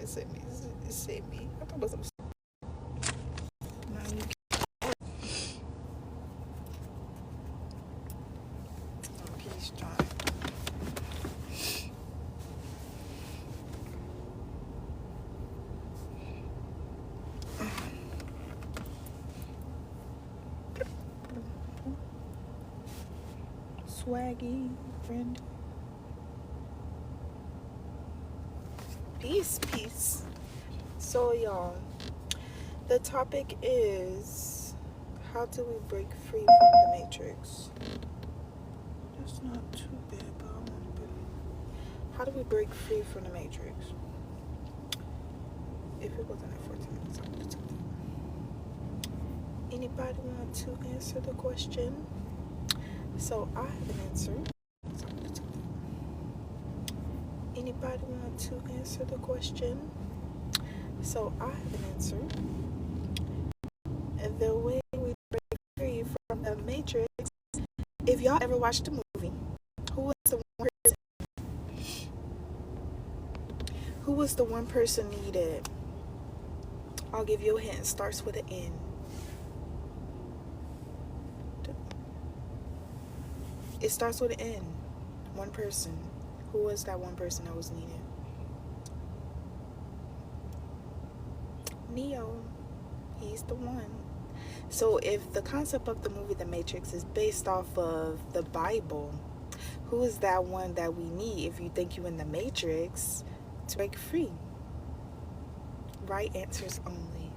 send me. It sent me. I thought it was some. Now you can. Oh, he's trying. Swaggy friend. Peace. So y'all, the topic is, how do we break free from the matrix? That's not too bad, but I want to break. How do we break free from the matrix? If it wasn't at 14 minutes, I would have took that. Anybody want to answer the question? So I have an answer. So I would have took that. Anybody want to answer the question? So I have an answer. And the way we break free from the matrix, if y'all ever watched a movie, who was the one person needed? I'll give you a hint. It starts with an N. It starts with an N. One person. Who was that one person that was needed? Neo. He's the one. So if the concept of the movie The Matrix is based off of the Bible, who is that one that we need if you think you're in the Matrix to break free? Right answers only.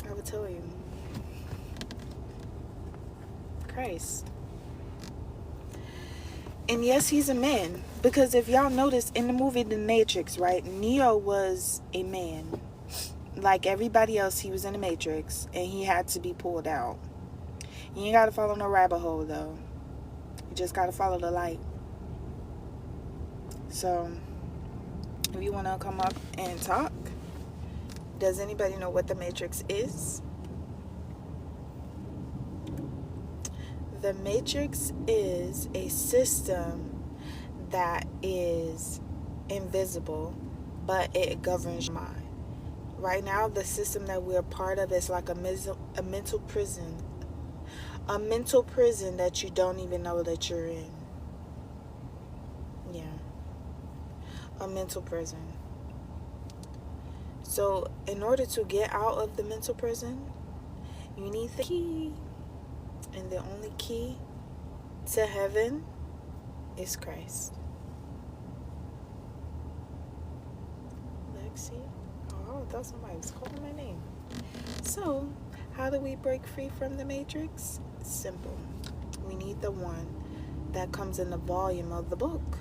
I would tell you. Christ. And yes, he's a man. Because if y'all notice in the movie The Matrix, right, Neo was a man. Like everybody else, he was in the Matrix. And he had to be pulled out. You ain't got to follow no rabbit hole, though. You just got to follow the light. So, if you want to come up and talk, does anybody know what the Matrix is? The Matrix is a system that is invisible, but it governs your mind. Right now, the system that we're part of is like a mental prison. A mental prison that you don't even know that you're in. Yeah. A mental prison. So, in order to get out of the mental prison, you need the key. And the only key to heaven is Christ. Lexi? Oh, I thought somebody was calling my name. So, how do we break free from the Matrix? Simple. We need the one that comes in the volume of the book.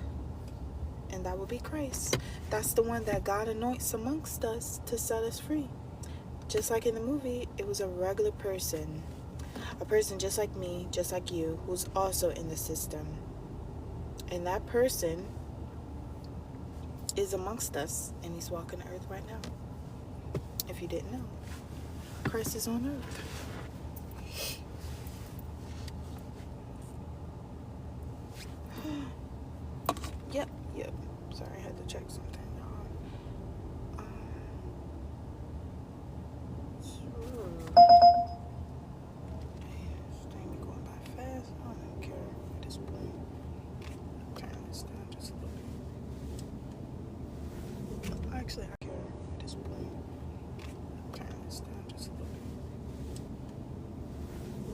And that will be Christ. That's the one that God anoints amongst us to set us free. Just like in the movie, it was a regular person. A person just like me, just like you, who's also in the system. And that person is amongst us, and he's walking the earth right now. If you didn't know, Christ is on earth. Yep. Sorry, I had to check something. Actually, I care at this point. Turn this down just a little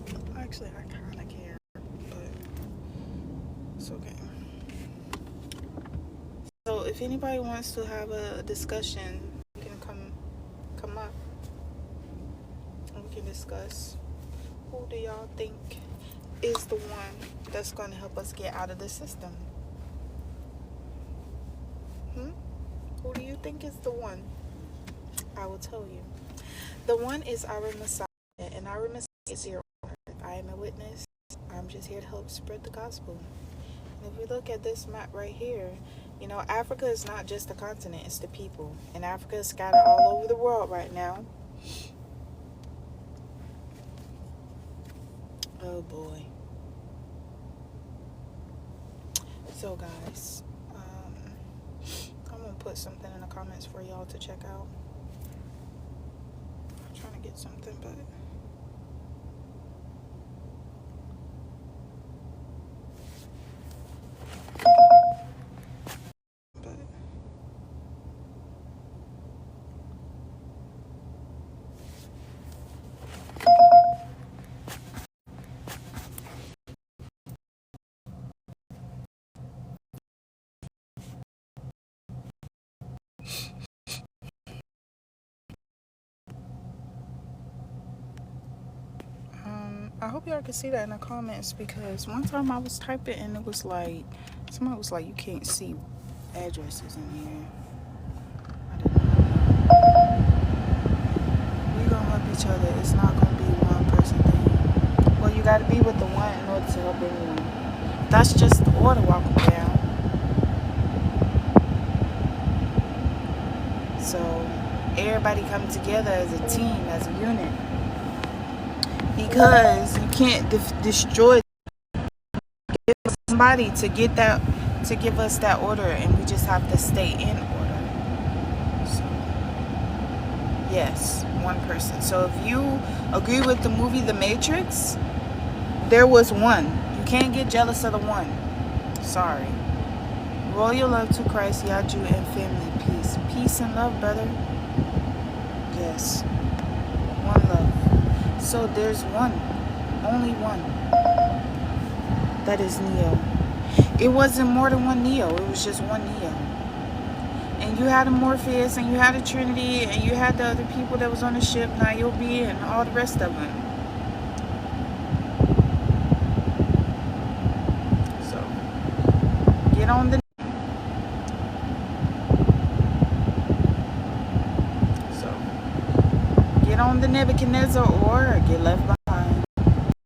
bit. Actually, I kind of care, but it's okay. So, if anybody wants to have a discussion, you can come up and we can discuss. Who do y'all think is the one that's going to help us get out of the system? Who do you think is the one? I will tell you. The one is our Messiah, and our Messiah is here on earth. I am a witness. I'm just here to help spread the gospel. And if we look at this map right here, you know, Africa is not just a continent, it's the people. And Africa is scattered all over the world right now. Oh boy. So, guys, I'm gonna put something in the comments for y'all to check out. I'm trying to get something, but I hope y'all can see that in the comments, because one time I was typing and it was like, somebody was like, you can't see addresses in here. I didn't know. We gonna help each other. It's not gonna be one person thing. Well, you gotta be with the one in order to help everyone. That's just the order walking down. So everybody come together as a team, as a unit, because you can't destroy somebody to get that, to give us that order, and we just have to stay in order. So yes, one person. So if you agree with the movie The Matrix, there was one. You can't get jealous of the one. Sorry. Royal love to Christ, Yaju, and family. Peace. Peace and love, brother. Yes. One love. So there's one. Only one. That is Neo. It wasn't more than one Neo. It was just one Neo. And you had a Morpheus, and you had a Trinity, and you had the other people that was on the ship, Niobe, and all the rest of them. So get on the Nebuchadnezzar or get left behind.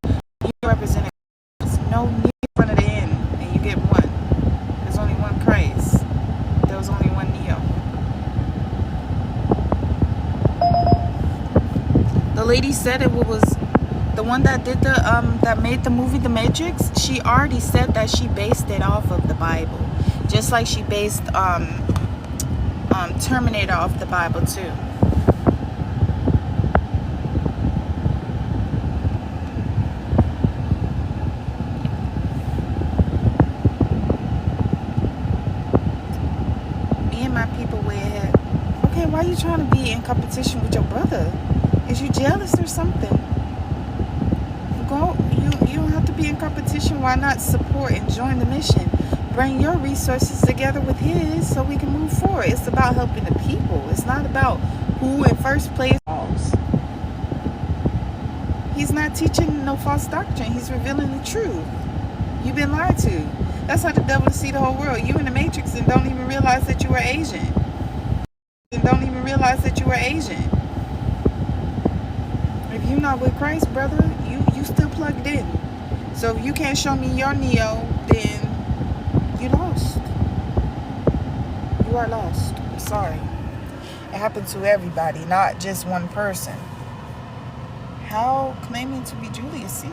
You represent no need in front of the end, and you get one. There's only one Christ. There was only one Neo. The lady said it was the one that did the that made the movie The Matrix. She already said that she based it off of the Bible, just like she based Terminator off the Bible too. Why are you trying to be in competition with your brother? Is you jealous or something? Go. You don't have to be in competition. Why not support and join the mission? Bring your resources together with his so we can move forward. It's about helping the people. It's not about who in first place. He's not teaching no false doctrine. He's revealing the truth. You've been lied to. That's how the devil see the whole world. You in the Matrix and don't even realize that you are Asian. If you're not with Christ, brother, you still plugged in. So if you can't show me your Neo, then you lost. You are lost. I'm sorry. It happened to everybody, not just one person. How claiming to be Julius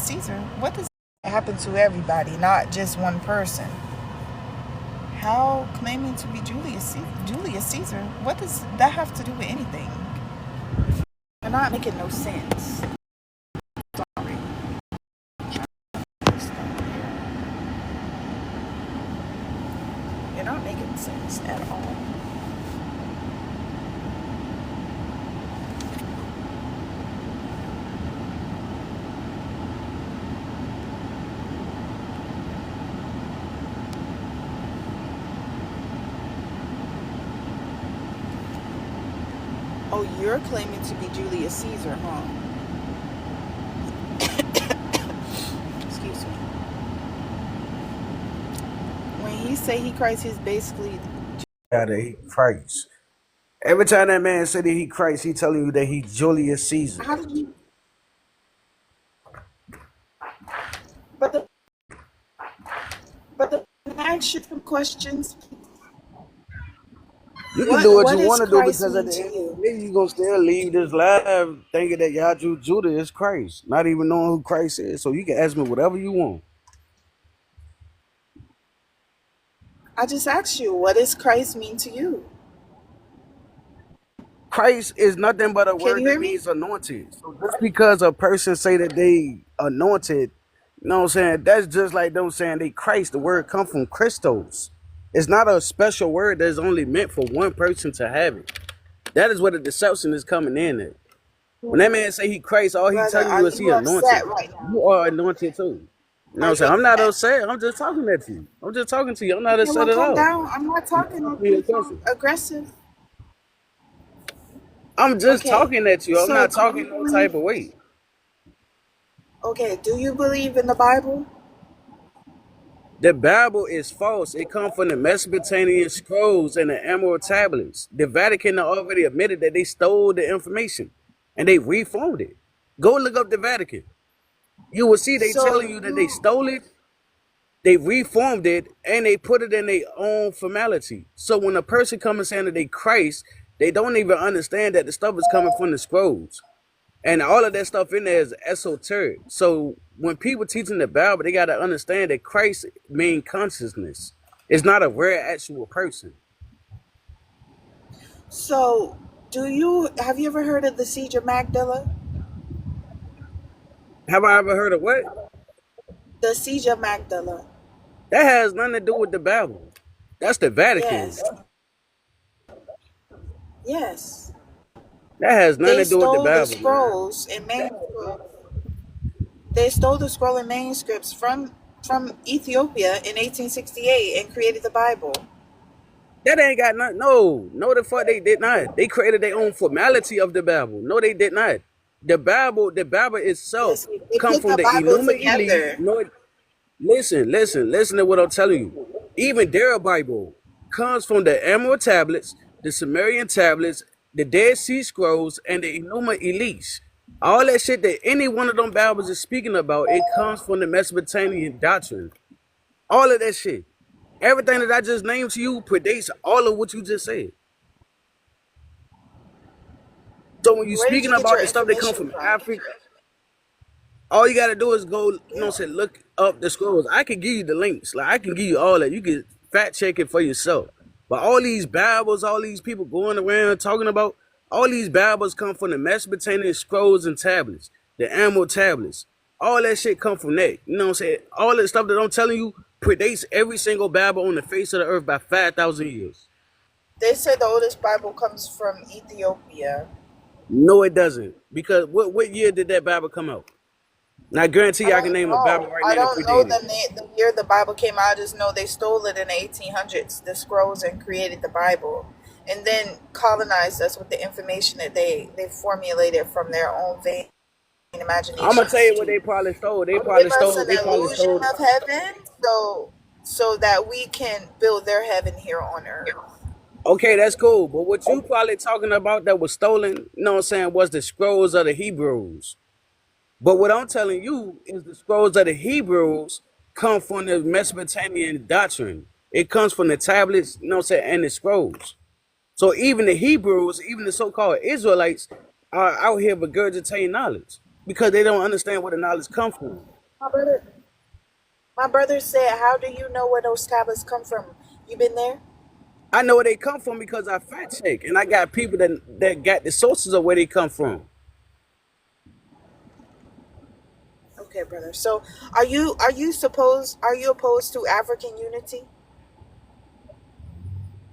Caesar? What does it happen to everybody, not just one person? How claiming to be Julius Caesar? What does that have to do with anything? You're not making no sense. Sorry. You're not making sense at all. Oh, you're claiming to be Julius Caesar, huh? Excuse me. When he say he Christ, he's basically that he Christ. Every time that man said that he Christ, he telling you that he Julius Caesar. How did you? But the ask you some questions. You can do what What you does want to do Christ because at mean the to end of you? the day, you're going to still leave this life thinking that Yaju Judah is Christ, not even knowing who Christ is. So you can ask me whatever you want. I just asked you, what does Christ mean to you? Christ is nothing but a Can word you that hear me? means anointed. So just because a person say that they anointed, you know what I'm saying? That's just like them saying they Christ. The word come from Christos. It's not a special word that's only meant for one person to have it. That is where the deception is coming in at. When that man say he Christ, all he Brother, telling are you is he you upset anointed. right now? You are anointed too. You know what Are I'm you saying? I'm not upset? upset. I'm just talking at you. I'm just talking to you. I'm not Okay, upset well, at calm all. down. I'm not You talking asked at me a you so question. aggressive. I'm just Okay, talking at you. I'm so not do you talking no believe? type of way. Okay, do you believe in the Bible? The Bible is false. It comes from the Mesopotamian scrolls and the Emerald tablets. The Vatican already admitted that they stole the information and they reformed it. Go look up the Vatican. You will see they So telling you that they stole it, they reformed it, and they put it in their own formality. So when a person comes and saying that they Christ, they don't even understand that the stuff is coming from the scrolls. And all of that stuff in there is esoteric. So when people teaching the Bible, they got to understand that Christ means consciousness. It's not a rare actual person. so do you have you ever heard of the Siege of Magdala? Have I ever heard of what? The Siege of Magdala. That has nothing to do with the Bible. That's the Vatican. Yes. Yes. That has nothing They to do with the stole the Bible, man. scrolls and manuscripts. They stole the scroll and manuscripts from Ethiopia in 1868 and created the Bible. That ain't got nothing. No, no, the fuck they did not. They created their own formality of the Bible. No, they did not. The Bible itself Yes, they come put from the the Bible Enuma Elite. together. No, listen to what I'm telling you. Even their Bible comes from the Emerald tablets, the Sumerian tablets, the Dead Sea Scrolls, and the Enuma Elites. All that shit that any one of them Bibles is speaking about, it comes from the Mesopotamian doctrine. All of that shit. Everything that I just named to you predates all of what you just said. So when you're Where did speaking you get about your the stuff that come information from from? Africa, all you gotta do is go, Yeah. say look up the scrolls. I can give you the links. Like I can give you all that. You can fact check it for yourself. But all these Bibles, all these people going around talking about, all these Bibles come from the Mesopotamian scrolls and tablets, the Emerald tablets. All that shit come from that. You know what I'm saying? All that stuff that I'm telling you predates every single Bible on the face of the earth by 5,000 years. They say the oldest Bible comes from Ethiopia. No, it doesn't. Because what year did that Bible come out? And I guarantee I you I can don't name a Bible know. right I now that don't know predated it. the year the Bible came out. I just know they stole it in the 1800s, the scrolls, and created the Bible, and then colonized us with the information that they formulated from their own vain I'm gonna tell imaginations you what to they probably stole. They give probably us stole. an They probably illusion stole. of heaven, so that we can build their heaven here on earth. Okay, that's cool. But what you probably talking about that was stolen, you know what I'm saying, was the scrolls of the Hebrews. But what I'm telling you is the scrolls of the Hebrews come from the Mesopotamian doctrine. It comes from the tablets, you know what I'm saying, and the scrolls. So even the Hebrews, even the so-called Israelites, are out here regurgitating knowledge because they don't understand where the knowledge comes from. My brother, my brother said, "How do you know where those tablets come from? You been there?" I know where they come from because I fact check, and I got people that got the sources of where they come from. Okay, brother. So, are you opposed to African unity?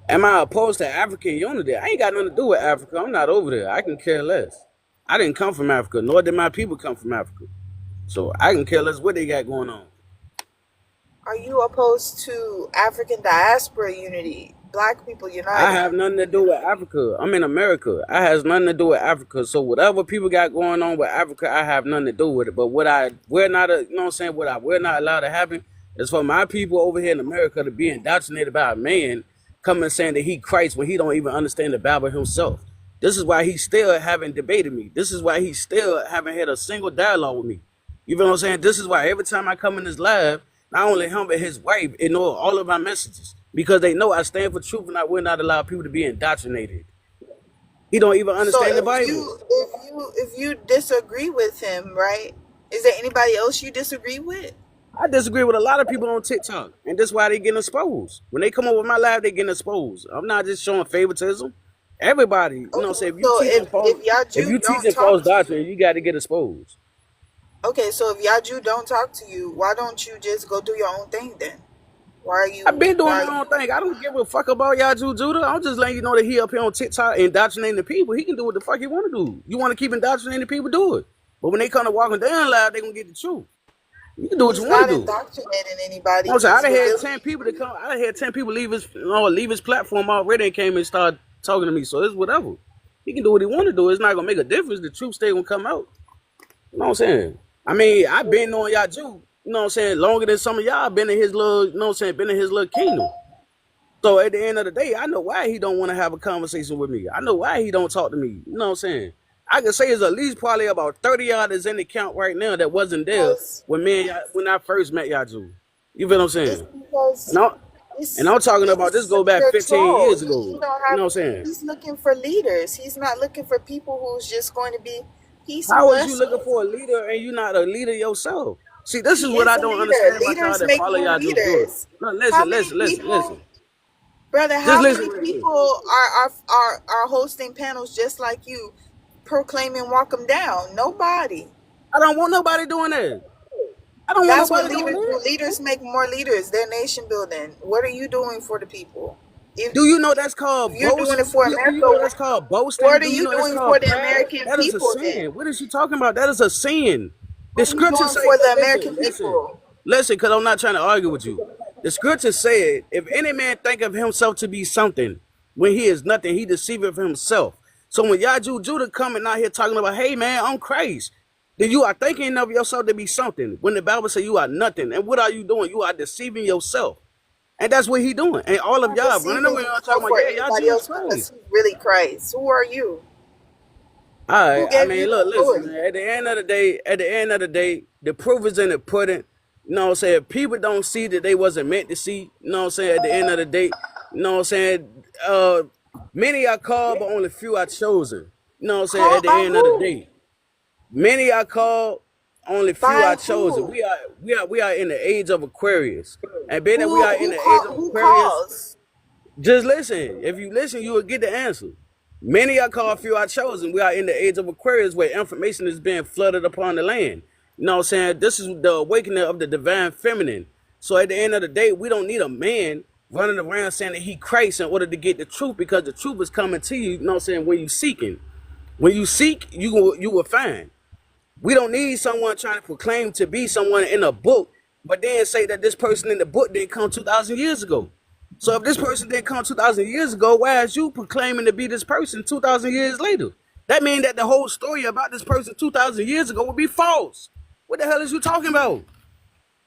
Am I opposed to African unity? I ain't got nothing to do with Africa. I'm not over there. I can care less. I didn't come from Africa, nor did my people come from Africa. So I can care less what they got going on. Are you opposed to African diaspora unity? Black people I uniting? have nothing to do with Africa. I'm in America. I has nothing to do with Africa. So whatever people got going on with Africa, I have nothing to do with it. But we're not, you know what I'm saying, we're not allowed to happen is for my people over here in America to be indoctrinated by a man coming saying that he Christ when he don't even understand the Bible himself. This is why he still haven't debated me. This is why he still haven't had a single dialogue with me. You know what I'm saying? This is why every time I come in this live, not only him but his wife ignore all of my messages because they know I stand for truth and I will not allow people to be indoctrinated. He don't even So understand the Bible. if you disagree with him, right? Is there anybody else you disagree with? I disagree with a lot of people on TikTok, and that's why they getting exposed. When they come over my live, they getting exposed. I'm not just showing favoritism. Everybody, you know what I'm Okay, saying? so if y'all If Jew you don't teaching talk false to you, doctrine, you got to get exposed. okay, so if y'all Jew don't talk to you, why don't you just go do your own thing then? Why are I've you? been doing Why are my own you? thing. I don't give a fuck about Yazoo Judah. I'm just letting you know that he up here on TikTok indoctrinating the people. He can do what the fuck he want to do. You want to keep indoctrinating the people, do it. But when they come to walking down live, they gonna get the truth. You can do what you He's want to not do. indoctrinating anybody. I'm saying I He's done had revealing. 10 people to come. I done had 10 people leave his leave his platform already and came and started talking to me. So it's whatever. He can do what he want to do. It's not gonna make a difference. The truth still gonna come out. You know what I'm saying? I mean, I've been on y'all Jew, you know what I'm saying, longer than some of y'all been in his little, you know what I'm saying, been in his little kingdom. So at the end of the day, I know why he don't want to have a conversation with me. I know why he don't talk to me. You know what I'm saying? I can say it's at least probably about 30 y'all that's in the count right now that wasn't there Because when when I first met Yazoo. You feel what I'm it's saying? And because I'm, and it's I'm talking about this it's go back a 15 troll. years ago. He don't You have. know what I'm saying? He's looking for leaders. He's not looking for people who's just going to be peace and How is you looking blessings. for a leader and you not a leader yourself? See, this is He what is I a don't leader. understand about y'all Leaders that make follow more Yazoo Judah. leaders. No, How listen, many listen, listen, people, listen. brother? Just How listen many real quick. people are hosting panels just like you, proclaiming "Walk 'em down"? Nobody. I don't want nobody doing that. I don't want That's what nobody doing leaders do. that. Leaders make more leaders. They're nation building. What are you doing for the people? If Do you know that's if called you're doing it for Do you America, know that's called boasting? what are Do you you know that's doing for called the pride? American That is a people then? sin. What is you talking about? That is a sin. The What are you scriptures doing say, for the look, American listen, listen, people? listen, because I'm not trying to argue with you. The scripture said, if any man think of himself to be something, when he is nothing, he deceiveth himself. So when Yaju Judah coming out here talking about, hey man, I'm Christ, then you are thinking of yourself to be something. When the Bible says you are nothing. And what are you doing? You are deceiving yourself. And that's what he doing. And all of Not y'all running deceiving around talking yourself about, for yeah, anybody Yaju is else because Christ. he's really Christ. Who are you? All Who right. I gave you mean, the look, listen, authority? man. At the end of the day, the proof is in the pudding. You know what I'm saying? People don't see that they wasn't meant to see. You know what I'm saying? At the end of the day, you know what I'm saying? Many are called, but only few are chosen. You know what I'm saying? At Called the by end of the who? day, many are called, only few By are chosen. who? We are in the age of Aquarius, and being that we are in the age of Who Aquarius, calls? just listen. If you listen, you will get the answer. Many are called, few are chosen. We are in the age of Aquarius where information is being flooded upon the land. You know what I'm saying? This is the awakening of the divine feminine. So at the end of the day, we don't need a man running around saying that he Christ in order to get the truth, because the truth is coming to you, you know what I'm saying, when you seeking. When you seek, you will find. We don't need someone trying to proclaim to be someone in a book, but then say that this person in the book didn't come 2,000 years ago. So if this person didn't come 2,000 years ago, why is you proclaiming to be this person 2,000 years later? That means that the whole story about this person 2,000 years ago would be false. What the hell is you talking about?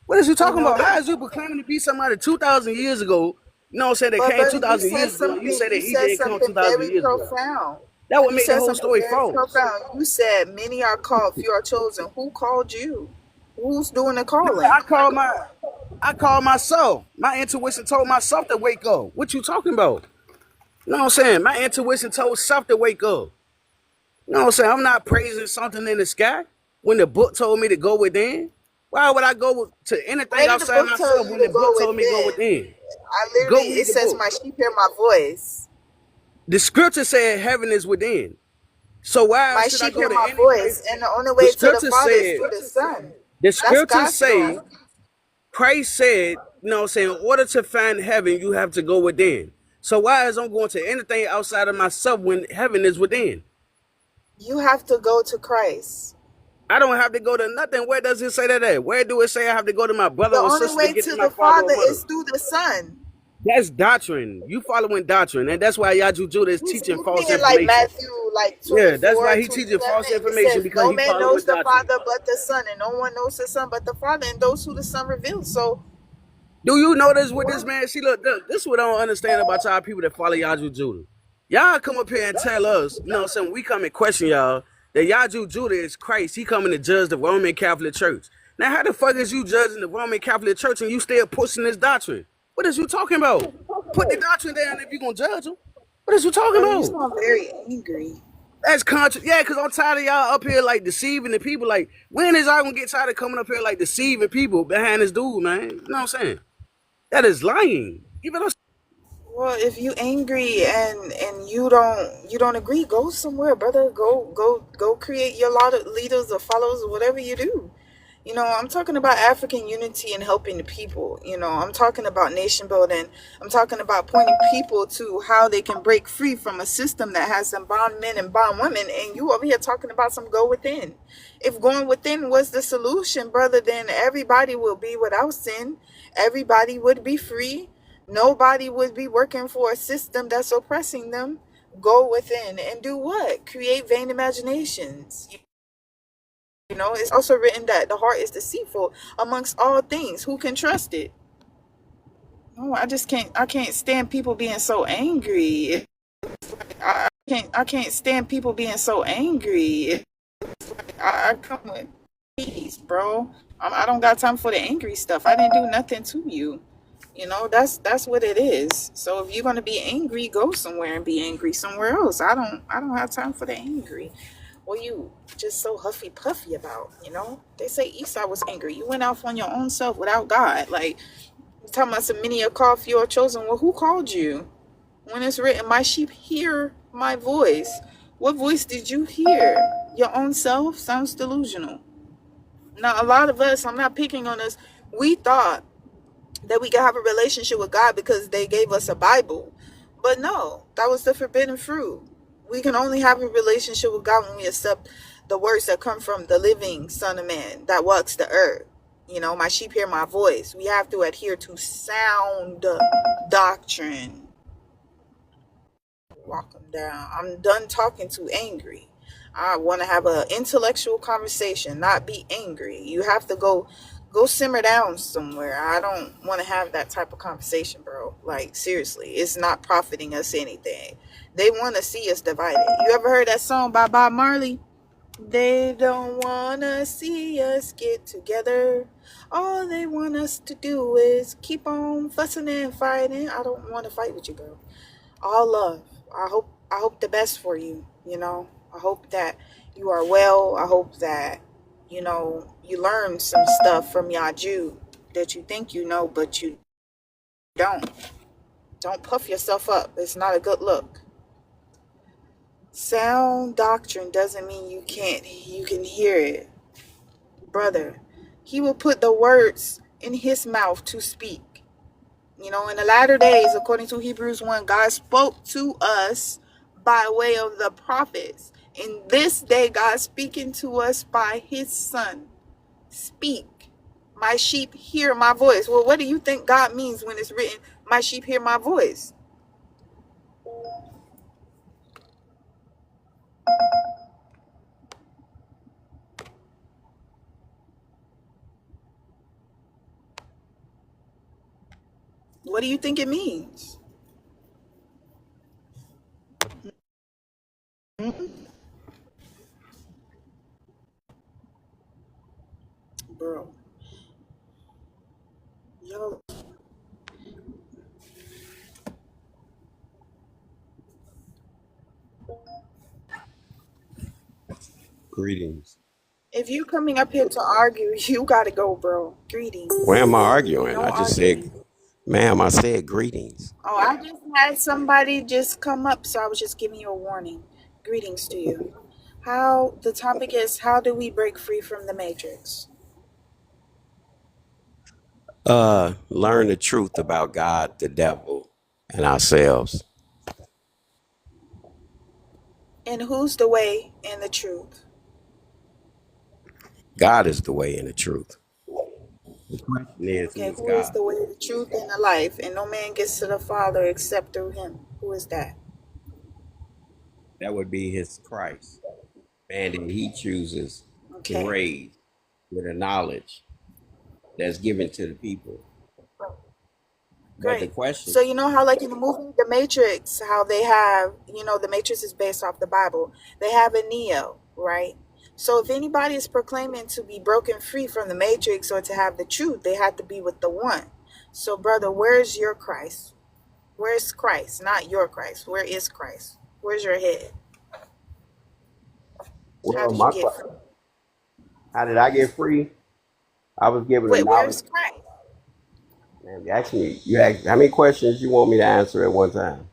What is you You talking know about? How that. is you proclaiming to be somebody 2,000 years ago? You know what I'm saying? That But came brother, 2,000 years ago, and you say that you he said didn't come something 2,000 very years ago. profound. That would You make the said whole something story very false. profound. You said many are called, few are chosen. Who called you? Who's doing the Man, calling? I call myself. My intuition told myself to wake up. What you talking about? You know what I'm saying? My intuition told self to wake up. You know what I'm saying? I'm not praising something in the sky when the book told me to go within. Why would I go to anything Where did the outside book tell myself you when to the go book told me to go within? within? I literally, Go it read the says book. my sheep hear my voice. The scripture said heaven is within. So why My should I sheep go hear to my any place? voice, and the only The way to the scripture Father is said, through the Son. the That's scriptures say, gospel. Christ said, you know what I'm saying, in order to find heaven, you have to go within. So why is I'm going to anything outside of myself when heaven is within? You have to go to Christ. I don't have to go to nothing. Where does it say that at? Where do it say I have to go to my brother The or only sister to way get to to my the father or Father mother? is through the Son. That's doctrine. You following doctrine. And that's why Yaju Judah is He's teaching false being like information. Matthew like Yeah, that's 24, why he teaching 27. false It information, says, because no he man following knows the doctrine. Father but the Son, and no one knows the Son but the Father, and those who the Son reveals. So, Do you notice what this what? man? See, look, this is what I don't understand about y'all people that follow Yaju Judah. Y'all come up here and tell us, you know what I'm saying, we come and question y'all that Yaju Judah is Christ. He coming to judge the Roman Catholic Church. Now, how the fuck is you judging the Roman Catholic Church and you still pushing this doctrine? What is you talking about? Put the doctrine down if you gonna judge them. What is you talking Brother, you about? sound very angry. That's conscious. Yeah, because I'm tired of y'all up here like deceiving the people. Like, when is I gonna get tired of coming up here like deceiving people behind this dude, man? You know what I'm saying? That is lying. Even though Well, if you angry and you don't agree, go somewhere, brother. Go create your lot of leaders or followers or whatever you do. I'm talking about African unity and helping the people. I'm talking about nation building. I'm talking about pointing people to how they can break free from a system that has them bond men and bond women. And you over here talking about some go within. If going within was the solution, brother, then everybody will be without sin. Everybody would be free. Nobody would be working for a system that's oppressing them. Go within and do what? Create vain imaginations. It's also written that the heart is deceitful amongst all things. Who can trust it? No, I can't stand people being so angry. I can't stand people being so angry. I come with peace, bro. I don't got time for the angry stuff. I didn't do nothing to you. That's what it is. So if you're gonna be angry, go somewhere and be angry somewhere else. I don't have time for the angry. What you just so huffy puffy about? They say Esau was angry. You went off on your own self without God. Like, you're talking about some many are called, few are chosen. Well, who called you? When it's written, my sheep hear my voice. What voice did you hear? Your own self? Sounds delusional. Now, a lot of us, I'm not picking on us, we thought that we could have a relationship with God because they gave us a Bible. But no, that was the forbidden fruit. We can only have a relationship with God when we accept the words that come from the living Son of Man that walks the earth. My sheep hear my voice. We have to adhere to sound doctrine. Walk them down. I'm done talking too angry. I want to have an intellectual conversation, not be angry. You have to go simmer down somewhere. I don't want to have that type of conversation, bro. Like, seriously, it's not profiting us anything. They want to see us divided. You ever heard that song by Bob Marley? They don't want to see us get together. All they want us to do is keep on fussing and fighting. I don't want to fight with you, bro. All love. I hope the best for you. I hope that you are well. I hope that you learn some stuff from Yaju that you think you know, but you don't. Don't puff yourself up. It's not a good look. Sound doctrine doesn't mean you can hear it. Brother, he will put the words in his mouth to speak. In the latter days, according to Hebrews 1, God spoke to us by way of the prophets. In this day, God speaking to us by his son. Speak. My sheep hear my voice. Well, what do you think God means when it's written, my sheep hear my voice? What do you think it means? Mm-hmm. Bro, yo, Greetings. if you coming up here to argue, you gotta go, bro. Where Greetings. am I arguing? No I just said, arguing. ma'am, I said greetings. Oh, I just had somebody just come up, so I was just giving you a warning. Greetings to you. The topic is, how do we break free from the matrix? Learn the truth about God, the devil, and ourselves. And who's the way and the truth? God is the way and the truth. The question is, who Okay, is who is God? the way, the truth, and the life? And no man gets to the Father except through him. Who is that? That would be his Christ. Man that he chooses to Okay, raise with a knowledge that's given to the people. But the great. question, So you know how, like in the movie The Matrix, how they have, The Matrix is based off the Bible. They have a Neo, right? So if anybody is proclaiming to be broken free from the Matrix or to have the truth, they have to be with the one. So, brother, where's your Christ? Where's Christ? Not your Christ. Where is Christ? Where's your head? How Well, did you get free? how did I get free? I was given a Wait, knowledge. where's Christ? Man, you ask how many questions you want me to answer at one time?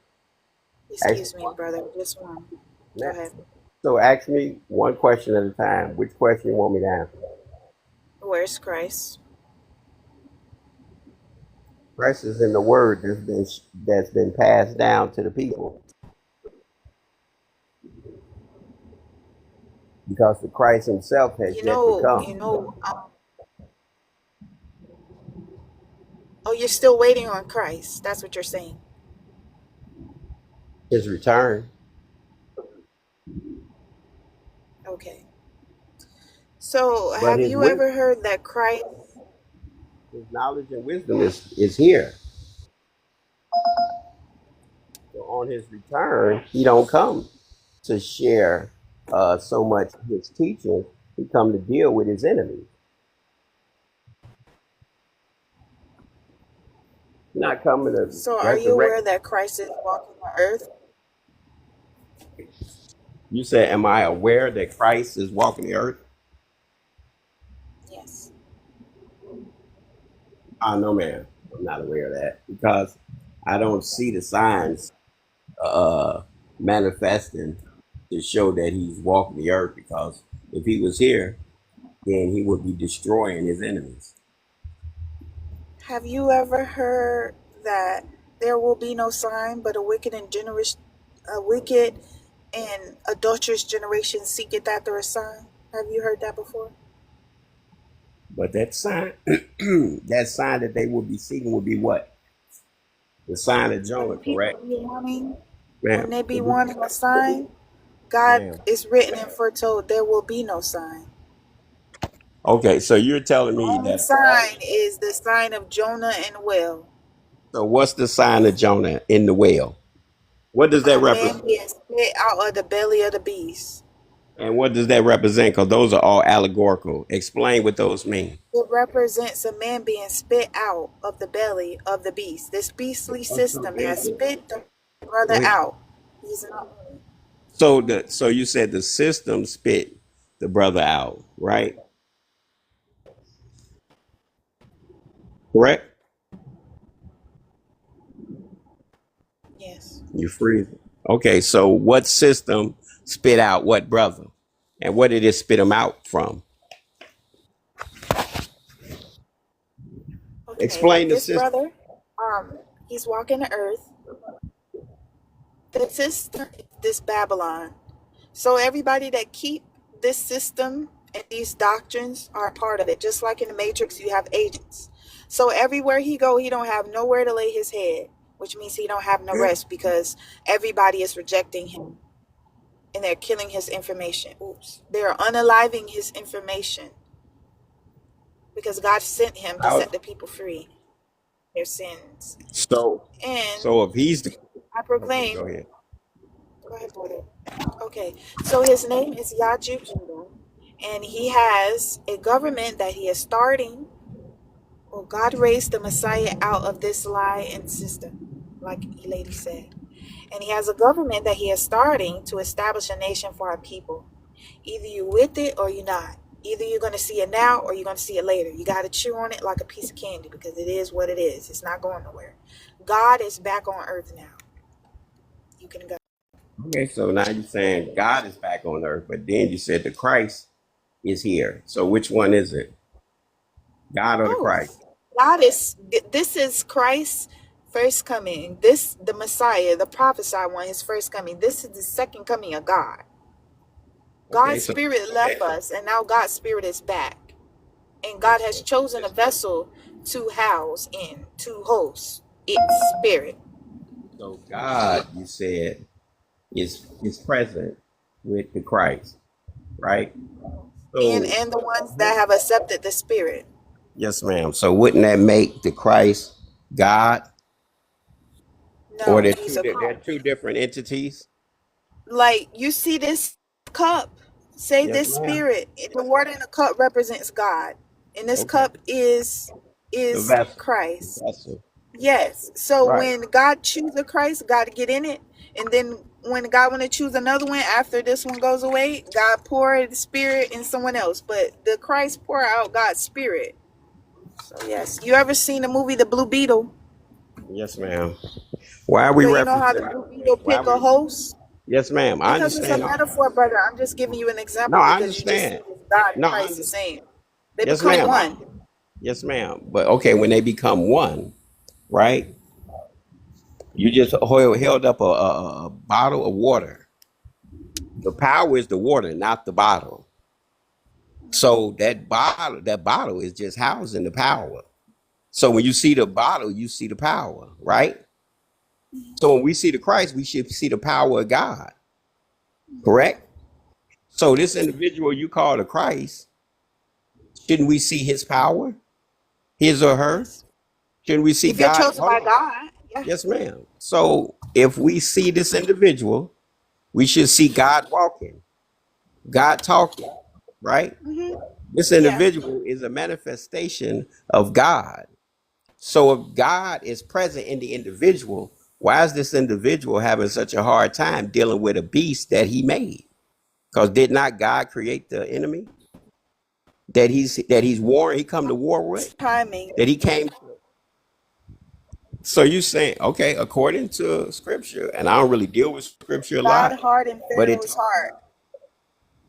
Ask me Excuse me, one. brother. Just one. Go Man, ahead. so ask me one question at a time. Which question you want me to answer? Where's Christ? Christ is in the word that's been passed down to the people because the Christ Himself has You yet to know, come. you know. Oh, you're still waiting on Christ. That's what you're saying. His return, Okay. So, but have you ever heard that Christ? His knowledge and wisdom is here. So on His return, He don't come to share so much His teaching. He come to deal with His enemies. He's not coming to So, are you resurrect. aware that Christ is walking the earth? You said, "Am I aware that Christ is walking the earth?" Yes. No, man, I'm not aware of that because I don't see the signs uh, manifesting to show that He's walking the earth. Because if He was here, then He would be destroying His enemies. Have you ever heard that there will be no sign, but a wicked and adulterous generation seeketh after a sign? Have you heard that before? But that sign, that sign that they will be seeking will be what? The sign of When Jonah, people correct? be wanting, when Ma'am, they be wanting a sign, God ma'am. is written and foretold there will be no sign. Okay, so you're telling The me only that. sign is the sign of Jonah and the whale. So what's the sign of Jonah in the whale? What does that A man represent? being spit out of the belly of the beast. And what does that represent? Because those are all allegorical. Explain what those mean. It represents a man being spit out of the belly of the beast. This beastly Oh, so system has there's the. spit the brother Go ahead. out. He's not. So you said the system spit the brother out, right? Correct. Yes. You freeze. Okay, so what system spit out what brother, and what did it spit him out from? Okay. Explain the This system. brother, um, he's walking the earth. The system is this Babylon. So everybody that keep this system and these doctrines are a part of it. Just like in the Matrix, you have agents. So everywhere he go, he don't have nowhere to lay his head, which means he don't have no rest because everybody is rejecting him and they're killing his information. Oops. They're unaliving his information because God sent him to How, set the people free their sins. so And so if he's the. I Okay, proclaim, go ahead. go ahead, brother. Okay, so his name is Yaju Judah, and he has a government that he is starting. Well, God raised the Messiah out of this lie and system, like Lady said. And he has a government that he is starting to establish a nation for our people. Either you with it or you're not. Either you're going to see it now or you're going to see it later. You got to chew on it like a piece of candy because it is what it is. It's not going nowhere. God is back on earth now. You can go. Okay, so now you're saying God is back on earth, but then you said the Christ is here. So which one is it? God or the Christ? Both. God is, this is Christ's first coming. This, the Messiah, the prophesied one, his first coming. This is the second coming of God. Okay, God's so spirit left us, and now God's spirit is back. And God has chosen a vessel to house in, to host its spirit. so God, you said, is present with the Christ, right? So And the ones that have accepted the spirit. yes, ma'am. So wouldn't that make the Christ God, or No, he's a they're Christ. two different entities? Like you see this cup, say Yes, this ma'am. spirit. The water in the cup represents God. And this Okay, cup is the is vessel, the Christ. vessel, Yes. So right? when God chooses Christ, God to get in it, and then when God want to choose another one after this one goes away, God pour the Spirit in someone else. But the Christ pour out God's Spirit. So yes, you ever seen the movie The Blue Beetle? Yes, ma'am. Why are we So you know how the referencing? Blue Beetle Why pick are a we? host? Yes, ma'am. I Because it's a understand. metaphor, brother. I'm just giving you an No, example I because you just understand. said it's God and No, I Christ the understand. same. They Yes, become ma'am. one. Yes, ma'am. But okay, when they become one, right? You just held up a bottle of water. The power is the water, not the bottle. So that bottle is just housing the power. So when you see the bottle, you see the power, right? So when we see the Christ, we should see the power of God, correct? So this individual you call the Christ, shouldn't we see his power, his or her? Yes. Shouldn't we see If you're God? chosen Hold by on. God, yeah. Yes, ma'am. So if we see this individual, we should see God walking, God talking, right? Hmm. This Yeah. individual is a manifestation of God. So if God is present in the individual, why is this individual having such a hard time dealing with a beast that he made? Because did not God create the enemy that he's warring, he come to war with? Timing. That he came. So you saying, okay, according to scripture, and I don't really deal with scripture a God lot, hardened but it Pharaoh's heart.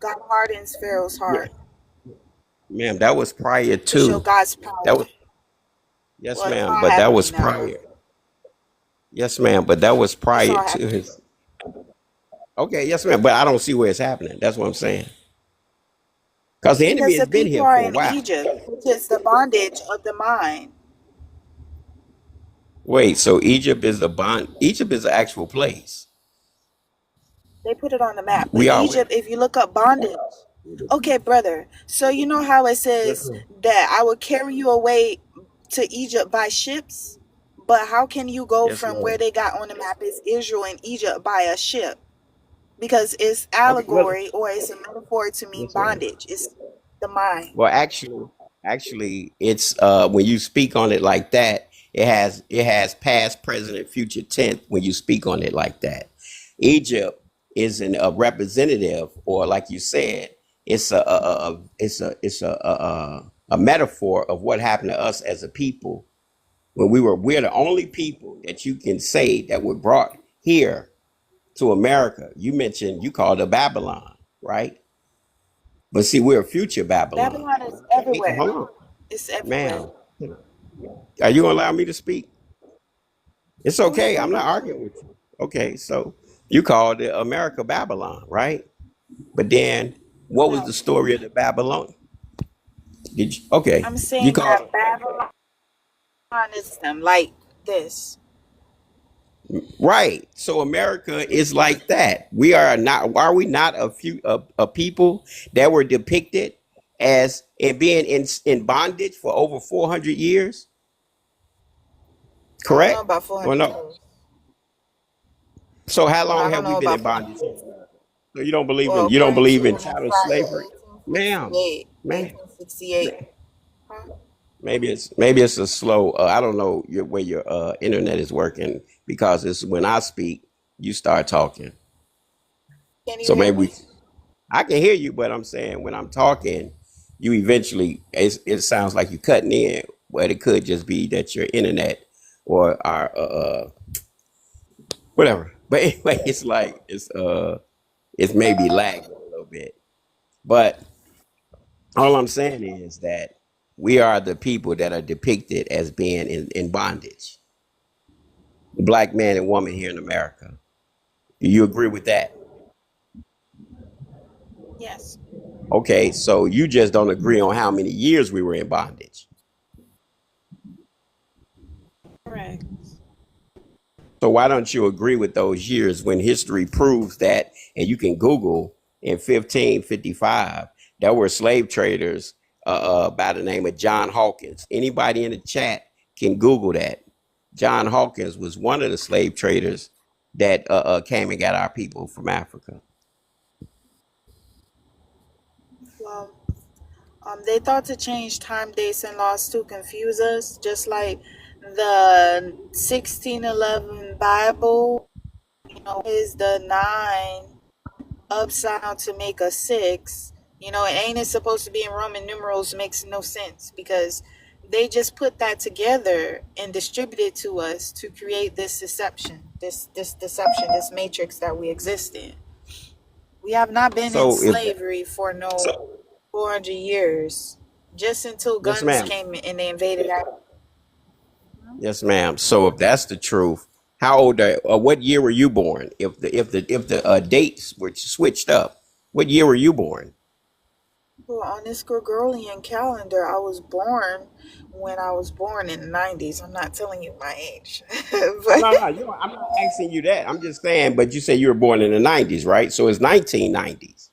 God hardens Pharaoh's yeah, heart ma'am, that was prior to show to. God's That power. was yes, Well, it's ma'am, all but that was happening now. prior. Yes, ma'am, but that was It's prior all to happening. his. Okay, yes, ma'am, but I don't see where it's happening. That's what I'm saying. Because the enemy Because has the been people here are for a in while. Egypt, which is the bondage of the mind. Wait, so Egypt is the bond? Egypt is the actual place. They put it on the map. But We are where? Egypt, if you look up bondage, okay, brother. So you know how it Yes, says ma'am. that I will carry you away to Egypt by ships? But how can you go Yes, from where ma'am. they got on the map is Israel and Egypt by a ship? Because it's Okay, well, allegory or it's a metaphor to mean yes, ma'am. bondage. It's the mind. Well, actually, it's when you speak on it like that, it has past, present, and future tense when you speak on it like that. Egypt is a representative, or like you said, it's a metaphor of what happened to us as a people when we're the only people that you can say that were brought here to America. You called it Babylon, right? But see, we're a future Babylon. Babylon is Hey, everywhere. hold on, It's everywhere. ma'am. Are you gonna allow me to speak? It's Go ahead, okay. go I'm not ahead. arguing with you. Okay, so you called it America Babylon, right? But then, what was the No. story of the Babylon? Did you? Okay, I'm you saying called that Babylon is them like this. right. So America is like that. We are not. Are we not a people that were depicted as and being in bondage for over 400 years? I don't know Correct about or 400 no? years. So how Well, long I don't have we know been about in 400 bondage? years. So you don't believe Well, in according to chattel Friday, slavery, ma'am, 1868. ma'am. 1868. Huh? Maybe it's a slow. I don't know where your internet is working because it's when I speak, you start talking. Can you So hear maybe me? I can hear you, but I'm saying when I'm talking, you eventually it sounds like you're cutting in. But it could just be that your internet or our whatever. But anyway, it's maybe lagging a little bit. But all I'm saying is that we are the people that are depicted as being in bondage. The black man and woman here in America. Do you agree with that? Yes. Okay, so you just don't agree on how many years we were in bondage. Correct. So why don't you agree with those years when history proves that, and you can Google in 1555, there were slave traders by the name of John Hawkins. Anybody in the chat can Google that. John Hawkins was one of the slave traders that came and got our people from Africa. Well, they thought to change time, dates, and laws to confuse us, just like the 1611 Bible Is the 9 upside down to make a 6? Ain't it supposed to be in Roman numerals? Makes no sense because they just put that together and distributed to us to create this deception, this deception, this matrix that we exist in. We have not been in So is that, slavery for no 400 years, just until yes, guns ma'am. came and they invaded Africa. Yes, ma'am. So if that's the truth, how old are, what year were you born? If the dates were switched up, what year were you born? Well, on this Gregorian calendar, I was born when I was born in the 90s. I'm not telling you my age. but No, no, I'm not asking you that. I'm just saying, but you said you were born in the 90s, right? So it's 1990s.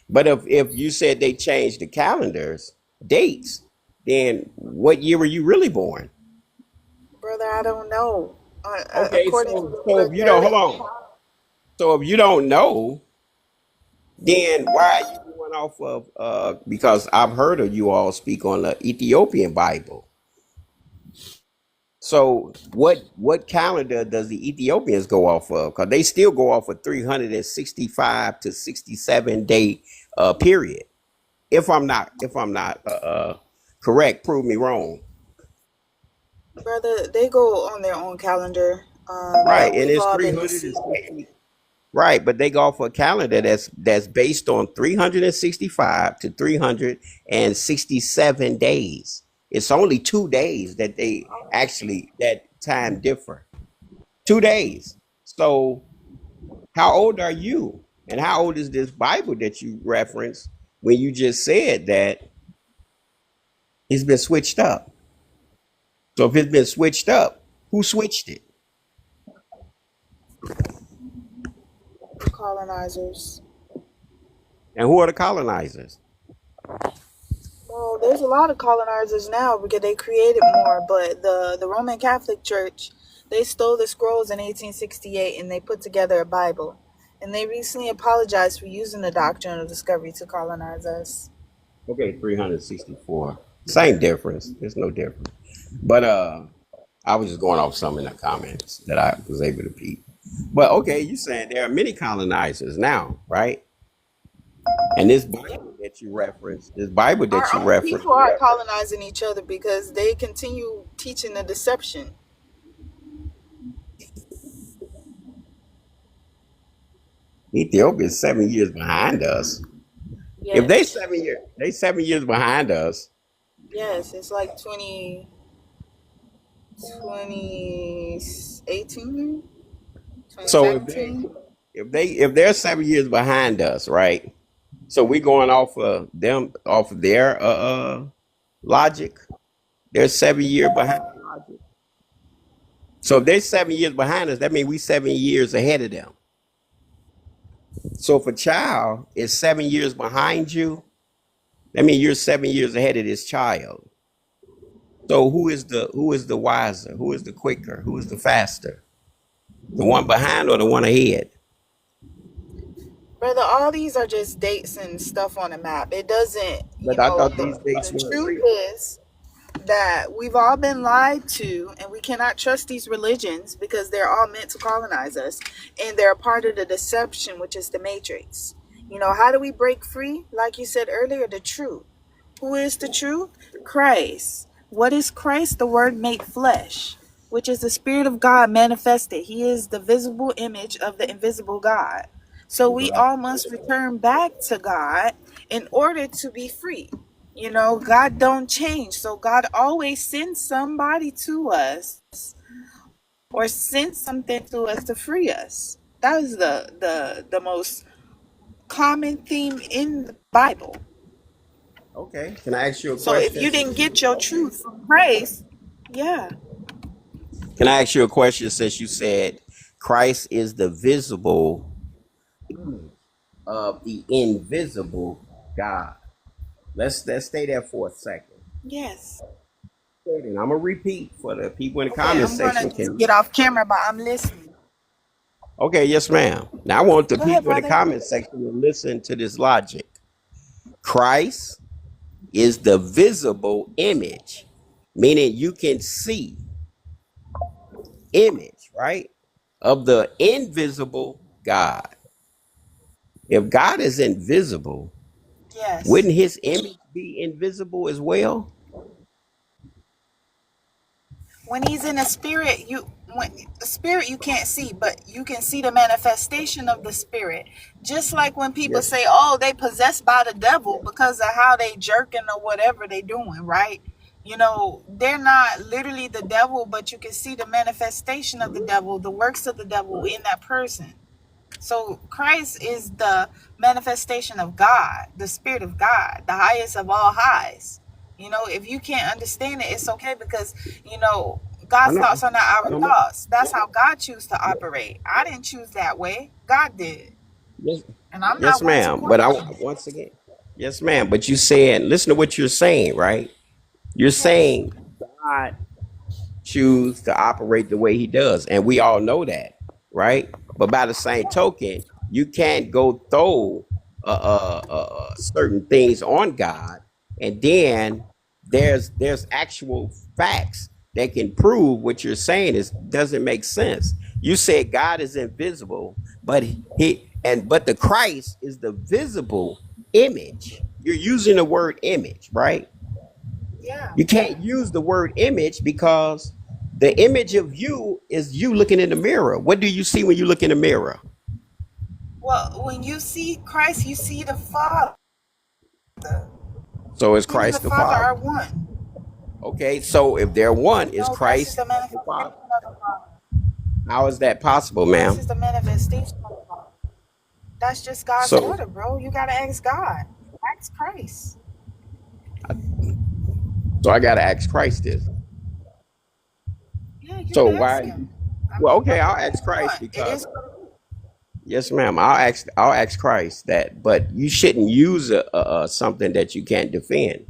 But if you said they changed the calendars, dates, then what year were you really born? Brother, I don't know. Okay, According to so the so if you don't, hold Gregorian on. So if you don't know, then why are you going off of because I've heard of you all speak on the Ethiopian Bible. So what calendar does the Ethiopians go off of? Because they still go off of 365 to 67 day period. If I'm not correct, prove me wrong. brother, they go on their own calendar Right, that and we've it's all been 360. deceived. Right, but they go off a calendar that's based on 365 to 367 days. It's only 2 days that they actually that time differ. 2 days. So how old are you? And how old is this Bible that you referenced when you just said that it's been switched up? So if it's been switched up, who switched it? The colonizers. And who are the colonizers? Well, there's a lot of colonizers now because they created more, but the Roman Catholic Church, they stole the scrolls in 1868 and they put together a Bible. And they recently apologized for using the doctrine of discovery to colonize us. Okay, 364. Same difference. There's no difference. But I was just going off some in the comments that I was able to peep. But okay, you saying there are many colonizers now, right? And this Bible that you referenced, Our own people are colonizing each other because they continue teaching the deception. Ethiopia is 7 years behind us. If Yes. they 7 years behind us. Yes, it's like 2018, So 2017. if they're 7 years behind us, right? So we going off of them off of their logic. They're 7 year behind logic. So if they're 7 years behind us, that means we 7 years ahead of them. So if a child is 7 years behind you, that means you're 7 years ahead of this child. So who is the wiser? Who is the quicker? Who is the faster? The one behind or the one ahead? Brother, all these are just dates and stuff on a map. It doesn't, But I thought these dates the weren't truth real. is that we've all been lied to and we cannot trust these religions because they're all meant to colonize us and they're a part of the deception, which is the matrix. How do we break free? Like you said earlier, the truth. Who is the truth? Christ. What is Christ? The word made flesh, which is the Spirit of God manifested. He is the visible image of the invisible God. So we Right. all must return back to God in order to be free. God don't change. So God always sends somebody to us or sends something to us to free us. That is the most common theme in the Bible. Okay. Can I ask you a So if question? you didn't get your truth from Christ, yeah. Can I ask you a question since you said Christ is the visible of the invisible God? Let's stay there for a second. Yes. And I'm gonna repeat for the people in the Okay, comment I'm gonna section. just get off camera, but I'm listening. Okay, yes, ma'am. Now I want the Go ahead, people in the brother. comment section to listen to this logic. Christ is the visible image, meaning you can see image, right? of the invisible God. If God is invisible, Yes. wouldn't his image be invisible as well? When he's in a spirit, when the spirit you can't see, but you can see the manifestation of the spirit. Just like when people Yes. say, "Oh, they possessed by the devil" because of how they jerking or whatever they doing, right? They're not literally the devil, but you can see the manifestation of the devil, the works of the devil in that person. So Christ is the manifestation of God, the Spirit of God, the highest of all highs. If you can't understand it, it's okay because, I God's know. thoughts are not our No, no. thoughts. That's how God chooses to operate. I didn't choose that way. God did. Yes, And I'm yes, not one to ma'am. But question it. once again, yes, ma'am. But you said, listen to what you're saying, right? You're Yes. saying God choose to operate the way he does. And we all know that, right? But by the same token, you can't go throw certain things on God, and then there's actual facts that can prove what you're saying is doesn't make sense. You said God is invisible, but but the Christ is the visible image. You're using the word image, right? Yeah. You can't use the word image because the image of you is you looking in the mirror. What do you see when you look in the mirror? Well, when you see Christ, you see the Father. So is Him and the Christ the Father Father? are one. Okay, so if they're one, is No, Christ is Christ the the manifestation Father? of the Father. How is that possible, Christ ma'am? is the manifestation of the Father. That's just God's So, order, bro. You gotta ask God. Ask Christ. so I gotta ask Christ this. Yeah, you So can ask why? him. I Well, mean, okay, I'll whatever ask you Christ want. It because is what it is. yes, ma'am. I'll ask Christ that, but you shouldn't use something that you can't defend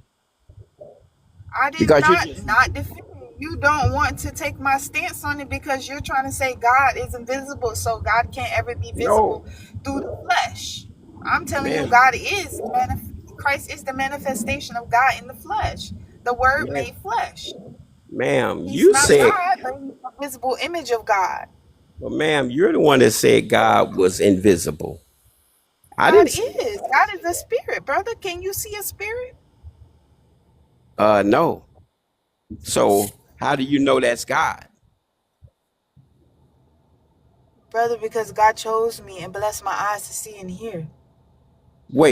I did because you're not just not defend it. You don't want to take my stance on it because you're trying to say God is invisible, so God can't ever be no, visible through the flesh. I'm telling you, ma'am, Christ is the manifestation of God in the flesh. The Word ma'am, made flesh. ma'am. He's You not said God, but he's the visible image of God. Well, ma'am, you're the one that said God was invisible. I God didn't say is. God is a spirit, brother. Can you see a spirit? no. So how do you know that's God? Brother, because God chose me and blessed my eyes to see and hear.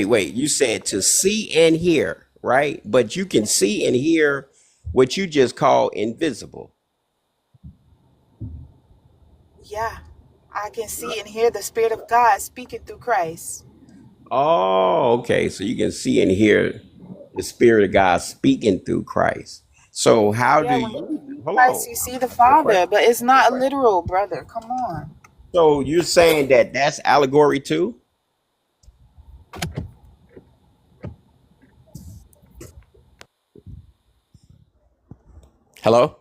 Wait. You said to see and hear, right? But you can see and hear what you just call invisible. Yeah. I can see and hear the Spirit of God speaking through Christ. Oh, okay. So you can see and hear the Spirit of God speaking through Christ. So how do Yeah, when you you see hold Christ, on? you see the I got a question. Father, but it's I got a not question. literal, brother. Come on. So you're saying that that's allegory too? Hello?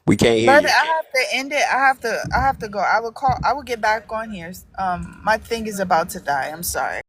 We can't hear Brother, you. I have to end it. I have to go. I will get back on here. My thing is about to die. I'm sorry.